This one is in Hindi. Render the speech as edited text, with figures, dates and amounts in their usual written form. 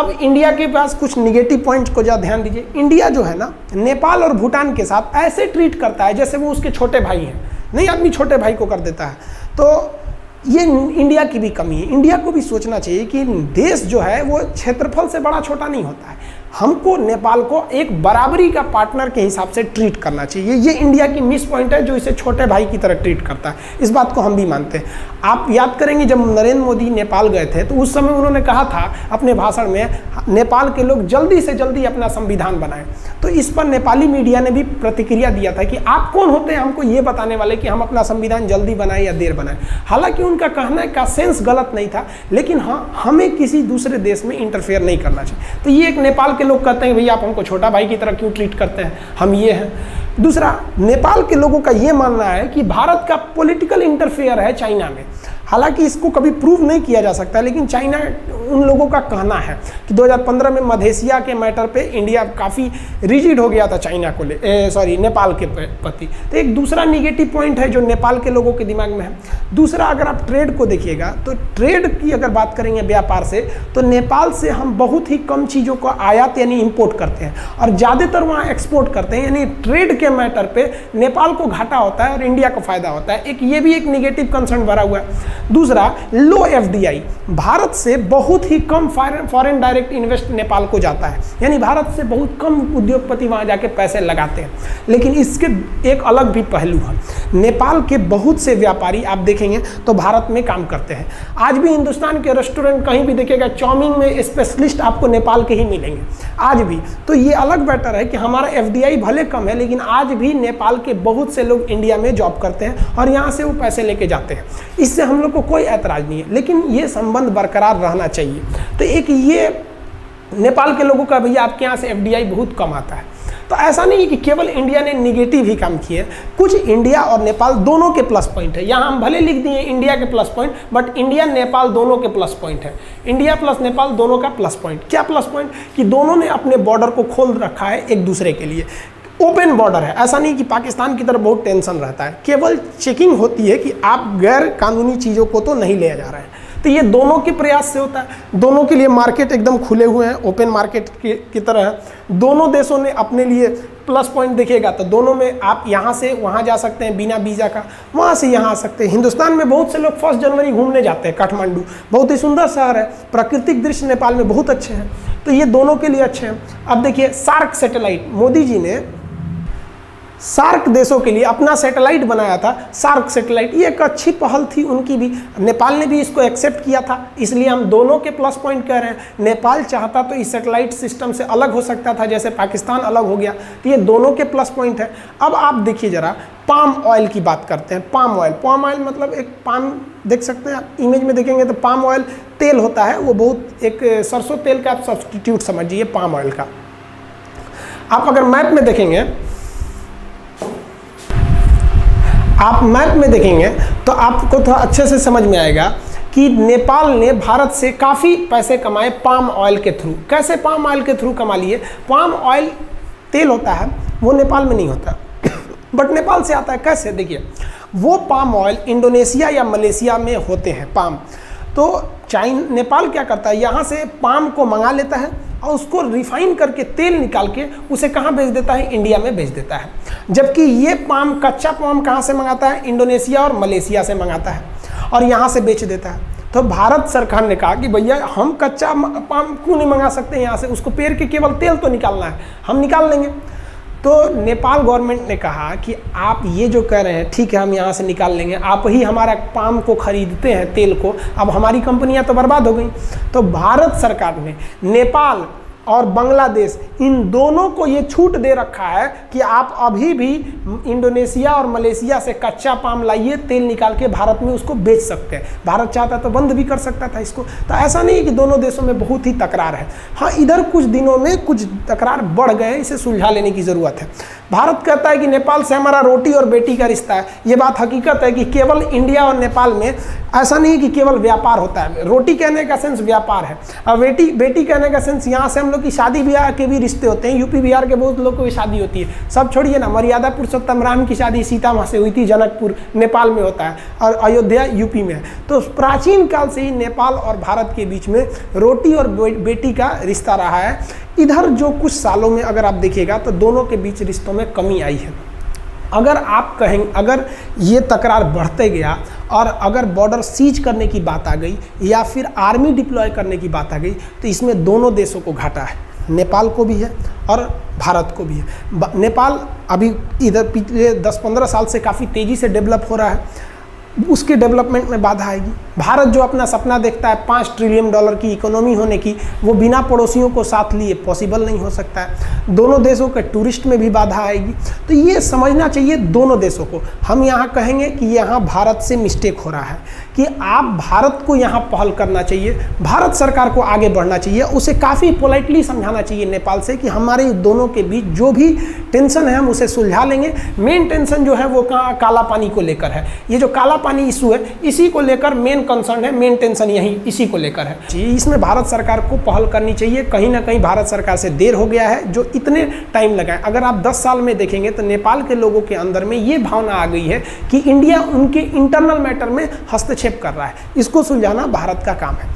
अब इंडिया के पास कुछ निगेटिव पॉइंट्स को ज़रा ध्यान दीजिए। इंडिया जो है ना, नेपाल और भूटान के साथ ऐसे ट्रीट करता है जैसे वो उसके छोटे भाई हैं। नहीं, आदमी छोटे भाई को कर देता है। तो ये इंडिया की भी कमी है। इंडिया को भी सोचना चाहिए कि देश जो है वो क्षेत्रफल से बड़ा छोटा नहीं होता है। हमको नेपाल को एक बराबरी का पार्टनर के हिसाब से ट्रीट करना चाहिए। ये इंडिया की मिस पॉइंट है जो इसे छोटे भाई की तरह ट्रीट करता है। इस बात को हम भी मानते हैं। आप याद करेंगे जब नरेंद्र मोदी नेपाल गए थे तो उस समय उन्होंने कहा था अपने भाषण में, नेपाल के लोग जल्दी से जल्दी अपना संविधान बनाएं। तो इस पर नेपाली मीडिया ने भी प्रतिक्रिया दिया था कि आप कौन होते हैं हमको ये बताने वाले कि हम अपना संविधान जल्दी बनाएं या देर बनाएं। हालांकि उनका कहने का सेंस गलत नहीं था, लेकिन हाँ, हमें किसी दूसरे देश में इंटरफेयर नहीं करना चाहिए। तो ये एक नेपाल के लोग कहते हैं भैया आप हमको छोटा भाई की तरह क्यों ट्रीट करते हैं, हम ये हैं। दूसरा, नेपाल के लोगों का ये मानना है कि भारत का पॉलिटिकल इंटरफेयर है चाइना में। हालांकि इसको कभी प्रूव नहीं किया जा सकता, लेकिन चाइना उन लोगों का कहना है कि 2015 में मधेशिया के मैटर पे इंडिया काफ़ी रिजिड हो गया था चाइना को नेपाल के प्रति। तो एक दूसरा निगेटिव पॉइंट है जो नेपाल के लोगों के दिमाग में है। दूसरा, अगर आप ट्रेड को देखिएगा तो ट्रेड की अगर बात करेंगे व्यापार से, तो नेपाल से हम बहुत ही कम चीज़ों को आयात यानी इंपोर्ट करते हैं और ज़्यादातर वहाँ एक्सपोर्ट करते हैं। यानी ट्रेड के मैटर पे नेपाल को घाटा होता है और इंडिया को फायदा होता है। ये भी एक निगेटिव कंसर्न भरा हुआ है। दूसरा, लो एफडीआई, भारत से बहुत ही कम फॉरेन डायरेक्ट इन्वेस्ट नेपाल को जाता है। यानी भारत से बहुत कम उद्योगपति वहाँ जाके पैसे लगाते हैं। लेकिन इसके एक अलग भी पहलू है। नेपाल के बहुत से व्यापारी आप देखेंगे तो भारत में काम करते हैं। आज भी हिंदुस्तान के रेस्टोरेंट कहीं भी देखिएगा, चाउमीन में स्पेशलिस्ट आपको नेपाल के ही मिलेंगे आज भी। तो ये अलग मैटर है कि हमारा एफडीआई भले कम है, लेकिन आज भी नेपाल के बहुत से लोग इंडिया में जॉब करते हैं और यहाँ से वो पैसे लेके जाते हैं। इससे हम लोग को कोई ऐतराज नहीं है, लेकिन ये संबंध बरकरार रहना चाहिए। तो एक ये नेपाल के लोगों का भैया आपके यहाँ से एफडीआई बहुत कम आता है। तो ऐसा नहीं कि केवल इंडिया ने निगेटिव ही काम किए, कुछ इंडिया और नेपाल दोनों के प्लस पॉइंट है। यहाँ हम भले लिख दिए इंडिया के plus point, but India Nepal दोनों के प्लस पॉइंट है। इंडिया प्लस नेपाल दोनों का प्लस पॉइंट। क्या प्लस पॉइंट? कि दोनों ने अपने बॉर्डर को खोल रखा है एक दूसरे के लिए। ओपन बॉर्डर है, ऐसा नहीं कि पाकिस्तान की तरफ बहुत टेंशन रहता है। केवल चेकिंग होती है कि आप गैर कानूनी चीज़ों को तो नहीं ले जा रहे हैं। तो ये दोनों के प्रयास से होता है। दोनों के लिए मार्केट एकदम खुले हुए हैं, ओपन मार्केट की तरह है। दोनों देशों ने अपने लिए प्लस पॉइंट देखेगा तो दोनों में आप यहाँ से वहाँ जा सकते हैं बिना वीज़ा का, वहाँ से यहाँ आ सकते हैं। हिंदुस्तान में बहुत से लोग 1 जनवरी घूमने जाते हैं काठमांडू, बहुत ही सुंदर शहर है, प्राकृतिक दृश्य नेपाल में बहुत अच्छे हैं। तो ये दोनों के लिए अच्छे हैं। अब देखिए सार्क सैटेलाइट, मोदी जी ने सार्क देशों के लिए अपना सैटेलाइट बनाया था, सार्क सैटेलाइट। ये एक अच्छी पहल थी उनकी भी, नेपाल ने भी इसको एक्सेप्ट किया था। इसलिए हम दोनों के प्लस पॉइंट कह रहे हैं। नेपाल चाहता तो इस सैटेलाइट सिस्टम से अलग हो सकता था, जैसे पाकिस्तान अलग हो गया। तो ये दोनों के प्लस पॉइंट है। अब आप देखिए जरा, पाम ऑयल की बात करते हैं। पाम ऑयल मतलब एक पाम, देख सकते हैं आप इमेज में देखेंगे तो पाम ऑयल तेल होता है, वो बहुत एक सरसों तेल का आप सब्सटीट्यूट समझिए पाम ऑयल का। आप अगर मैप में देखेंगे, आप मैप में देखेंगे तो आपको थोड़ा अच्छे से समझ में आएगा कि नेपाल ने भारत से काफ़ी पैसे कमाए पाम ऑयल के थ्रू। कैसे पाम ऑयल के थ्रू कमा लिए? पाम ऑयल तेल होता है, वो नेपाल में नहीं होता बट नेपाल से आता है। कैसे? देखिए, वो पाम ऑयल इंडोनेशिया या मलेशिया में होते हैं पाम। तो नेपाल क्या करता है, यहाँ से पाम को मंगा लेता है और उसको रिफाइन करके तेल निकाल के उसे कहाँ भेज देता है? इंडिया में भेज देता है। जबकि ये पाम, कच्चा पाम कहाँ से मंगाता है? इंडोनेशिया और मलेशिया से मंगाता है और यहाँ से बेच देता है। तो भारत सरकार ने कहा कि भैया हम कच्चा पाम क्यों नहीं मंगा सकते यहाँ से, उसको पेड़ के केवल तेल तो निकालना है, हम निकाल लेंगे। तो नेपाल गवर्नमेंट ने कहा कि आप ये जो कह रहे हैं ठीक है, हम यहाँ से निकाल लेंगे, आप ही हमारा पाम को खरीदते हैं तेल को, अब हमारी कंपनियाँ तो बर्बाद हो गई। तो भारत सरकार ने नेपाल और बांग्लादेश इन दोनों को ये छूट दे रखा है कि आप अभी भी इंडोनेशिया और मलेशिया से कच्चा पाम लाइए, तेल निकाल के भारत में उसको बेच सकते हैं। भारत चाहता तो बंद भी कर सकता था इसको। तो ऐसा नहीं कि दोनों देशों में बहुत ही तकरार है। हाँ, इधर कुछ दिनों में कुछ तकरार बढ़ गए, इसे सुलझा लेने की ज़रूरत है। भारत कहता है कि नेपाल से हमारा रोटी और बेटी का रिश्ता है। ये बात हकीकत है कि केवल इंडिया और नेपाल में ऐसा नहीं कि केवल व्यापार होता है। रोटी कहने का सेंस व्यापार है, और बेटी कहने का सेंस यहाँ से हम लोग की शादी ब्याह के भी रिश्ते होते हैं। यूपी बिहार के बहुत लोग को भी शादी होती है। सब छोड़िए ना, मर्यादा पुरुषोत्तम राम की शादी सीता माँ से हुई थी, जनकपुर नेपाल में होता है, और अयोध्या यूपी में है। तो प्राचीन काल से ही नेपाल और भारत के बीच में रोटी और बेटी का रिश्ता रहा है। इधर जो कुछ सालों में अगर आप देखिएगा तो दोनों के बीच रिश्तों में कमी आई है। अगर आप कहेंगे, अगर ये तकरार बढ़ते गया और अगर बॉर्डर सीज करने की बात आ गई या फिर आर्मी डिप्लॉय करने की बात आ गई, तो इसमें दोनों देशों को घाटा है, नेपाल को भी है और भारत को भी है। नेपाल अभी इधर पिछले 10-15 साल से काफ़ी तेज़ी से डेवलप हो रहा है, उसके डेवलपमेंट में बाधा आएगी। भारत जो अपना सपना देखता है $5 ट्रिलियन की इकोनॉमी होने की, वो बिना पड़ोसियों को साथ लिए पॉसिबल नहीं हो सकता है। दोनों देशों के टूरिस्ट में भी बाधा आएगी। तो ये समझना चाहिए दोनों देशों को। हम यहाँ कहेंगे कि यहाँ भारत से मिस्टेक हो रहा है, कि आप भारत को यहाँ पहल करना चाहिए, भारत सरकार को आगे बढ़ना चाहिए, उसे काफ़ी पोलाइटली समझाना चाहिए नेपाल से कि हमारे दोनों के बीच जो भी टेंशन है हम उसे सुलझा लेंगे। मेन टेंशन जो है वो काला पानी को लेकर है। ये जो काला पानी इशू है, इसी को लेकर मेन कंसर्न है, मेन टेंशन यही इसी को लेकर है। इसमें भारत सरकार को पहल करनी चाहिए। कहीं ना कहीं भारत सरकार से देर हो गया है, जो इतने टाइम लगा है। अगर आप 10 साल में देखेंगे तो नेपाल के लोगों के अंदर में ये भावना आ गई है कि इंडिया उनके इंटरनल मैटर में हस्तक्षेप कर रहा है। इसको सुलझाना भारत का काम है।